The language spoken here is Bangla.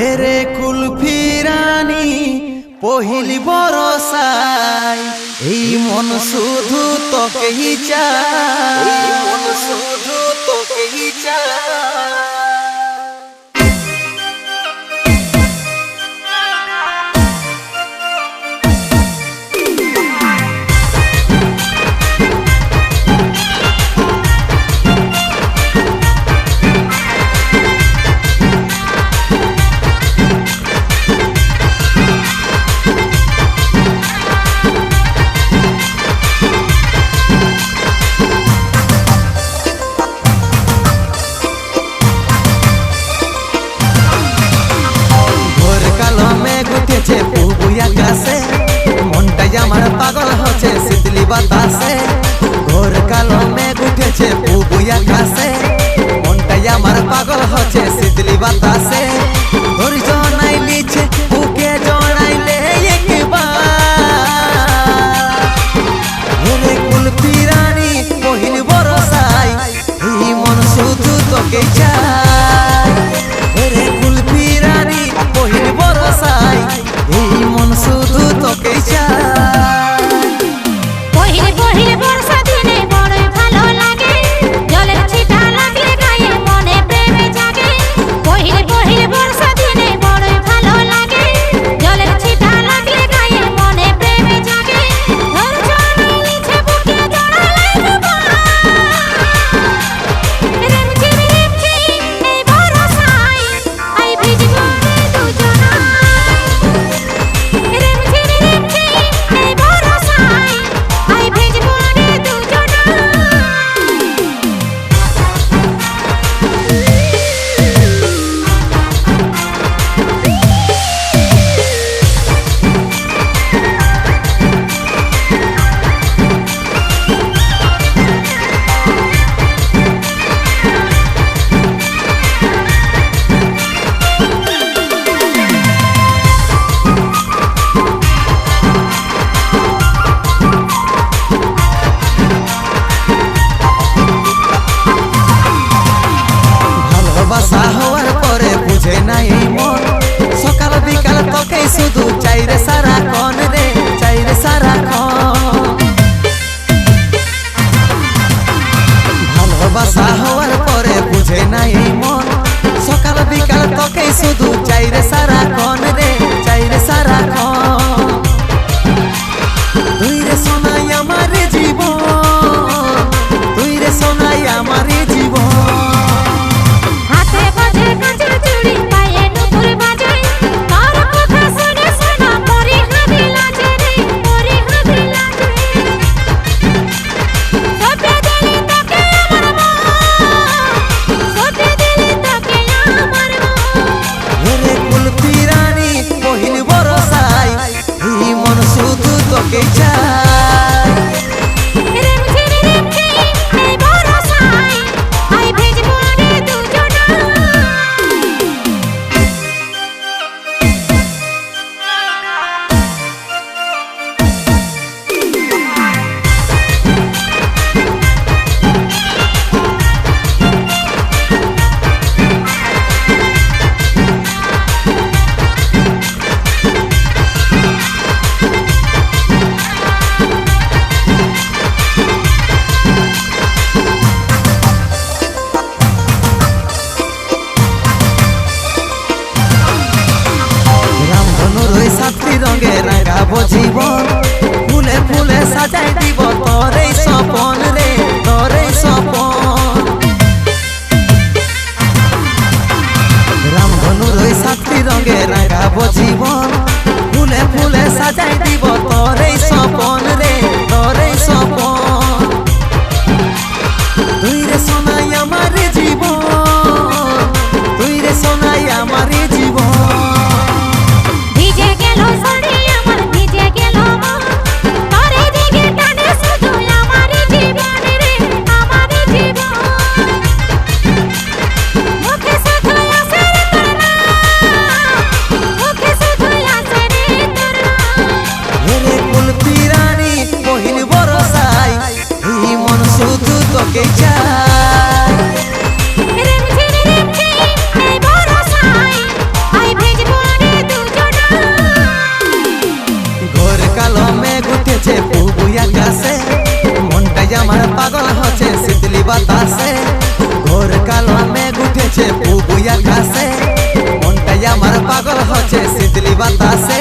হেরে কুলফি রানী পহিলি বরসায় এই মন শুধু তোকেই চায়, এই মন শুধু তোকেই চায়। মনটাই আমার পাগল হচ্ছে শীতলি বাতাসে, ঘোর কালো মেঘ উঠেছে পুবুই আকাশে। মনটাই আমার পাগল হচ্ছে শীতলি বাতাসে, ধৈর্য নাই লিছে বুকে জড়াইলে একবার। কুলফি রানী পহিলি বরসায় এই মন শুধু তোকে চায়, কুলফি রানী পহিলি বরসায় এই মন শুধু তোকে চায়। পহিলে পহিলে বর্ষা দিনে বড়ই ভালো লাগে, জলের ছিটা লাগলে গায়ে মনে প্রেমে জাগে। পহিলে পহিলে বর্ষা দিনে বড়ই ভালো লাগে, জলের ছিটা লাগলে গায়ে মনে প্রেমে জাগে। ধৈর্য নাই নিছে বুকে জড়ালাই দুবার, রিমঝিম রিমঝিম এই বরসায় আই ভিজবো রে দুজনায়। ভালোবাসা হওয়ার পরে বুঝে নাই মন, সকাল বিকাল তোকে শুধু চাই রে সারাক্ষণ রে, চাই রে সারাক্ষণ। ভালোবাসা হওয়ার পরে বুঝে নাই মন, সকাল বিকাল তোকে শুধু চাই রে সারাক্ষণ রে, চাই রে সারাক্ষণ। তুই রে সোনাই আমার জীবন, তুই রে সোনাই আমার জীবন। তোকে চাই, রিমঝিম রিমঝিম এই বরসায় আই ভিজবো রে দুজনায়। রঙে রাঙাবো জীবন, ফুলে ফুলে সাজাই দিব তোরে স্বপন রে, তোরে স্বপন। রামধনুর ওই সাতটি রঙে রাঙাবো জীবন, ফুলে ফুলে সাজাই দিব তোরে স্বপন রে, তোরে স্বপন। তুই রে সোনাই আমার জীবন, তুই রে সোনাই আমার জীবন। ভিজে গেল শাড়ি আমার, ভিজে গেল মন, তোরে দিকে টানে শুধু আমার জীবন রে, আমার জীবন। মুখে শুধু আসে রে তোর নাম, মুখে শুধু আসে রে তোর নাম। কুলফি রানী পহিলি বরসায় এই মন শুধু তোকে চায়, রিমঝিম রিমঝিম এই বরসায় আই ভিজবো আমার পাগল হচ্ছে শীতলি বাতাসে, ঘোর কালো মেঘ উঠেছে পুবুই আকাশে, মনটাই আমার পাগল হচ্ছে শীতলি বাতাসে।